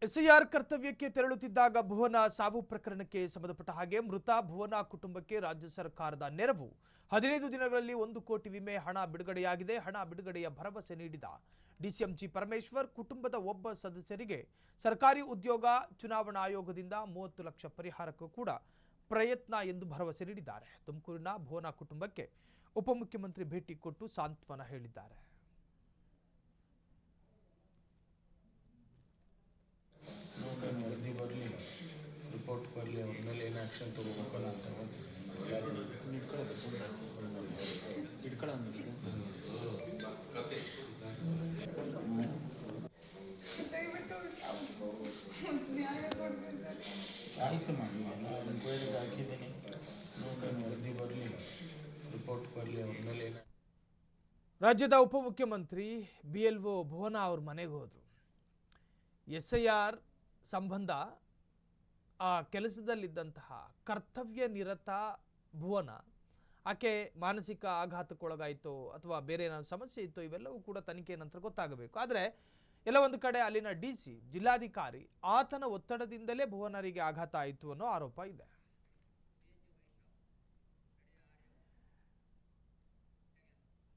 SIR ಕರ್ತವ್ಯಕ್ಕೆ ತೆರಳುತ್ತಿದ್ದಾಗ ಭುವನ ಸಾವು ಪ್ರಕರಣಕ್ಕೆ ಸಂಬಂಧಪಟ್ಟ ಹಾಗೆ ಮೃತ ಭುವನ ಕುಟುಂಬಕ್ಕೆ ರಾಜ್ಯ ಸರ್ಕಾರದ ನೆರವು 15 ದಿನಗಳಲ್ಲಿ 1 ಕೋಟಿ ವಿಮೆ ಹಣ ಬಿಡುಗಡೆಯಾಗಿದೆ. ಹಣ ಬಿಡುಗಡೆಯ ಭರವಸೆ ನೀಡಿದ ಡಿಸಿಎಂ ಜಿ ಪರಮೇಶ್ವರ್ ಕುಟುಂಬದ ಒಬ್ಬ ಸದಸ್ಯರಿಗೆ ಸರ್ಕಾರಿ ಉದ್ಯೋಗ, ಚುನಾವಣಾ ಆಯೋಗದಿಂದ 30 ಲಕ್ಷ ಪರಿಹಾರಕ್ಕೂ ಕೂಡ ಪ್ರಯತ್ನ ಎಂದು ಭರವಸೆ ನೀಡಿದ್ದಾರೆ. ತುಮಕೂರಿನ ಭುವನ ಕುಟುಂಬಕ್ಕೆ ಉಪಮುಖ್ಯಮಂತ್ರಿ ಭೇಟಿ ಕೊಟ್ಟು ಸಾಂತ್ವನ ಹೇಳಿದ್ದಾರೆ. रिपोर्ट कर लिया उन्होंने एक्शन तक ಆಯ್ತು ಮಾಡಿ ಎಂಕ್ವೈರಿಗೆ ಹಾಕಿದ್ದೀನಿ ನೋಡ್ಕೊಂಡು ವರದಿ ಬರಲಿ ರಿಪೋರ್ಟ್ ಬರಲಿ ಅವ್ರ ಮೇಲೆ. ರಾಜ್ಯದ ಉಪಮುಖ್ಯಮಂತ್ರಿ BLO ಭುವನ ಅವ್ರ ಮನೆಗೆ ಹೋದರು. SIR ಸಂಬಂಧ ಆ ಕೆಲಸದಲ್ಲಿದ್ದಂತಹ ಕರ್ತವ್ಯ ನಿರತ ಭುವನ ಆಕೆ ಮಾನಸಿಕ ಆಘಾತಕ್ಕೊಳಗಾಯಿತೋ ಅಥವಾ ಬೇರೆ ಏನಾದರೂ ಸಮಸ್ಯೆ ಇತ್ತೋ ಇವೆಲ್ಲವೂ ಕೂಡ ತನಿಖೆ ನಂತರ ಗೊತ್ತಾಗಬೇಕು. ಆದರೆ ಎಲ್ಲ ಒಂದು ಕಡೆ ಅಲ್ಲಿನ DC ಜಿಲ್ಲಾಧಿಕಾರಿ ಆತನ ಒತ್ತಡದಿಂದಲೇ ಭುವನರಿಗೆ ಆಘಾತ ಆಯಿತು ಅನ್ನೋ ಆರೋಪ ಇದೆ.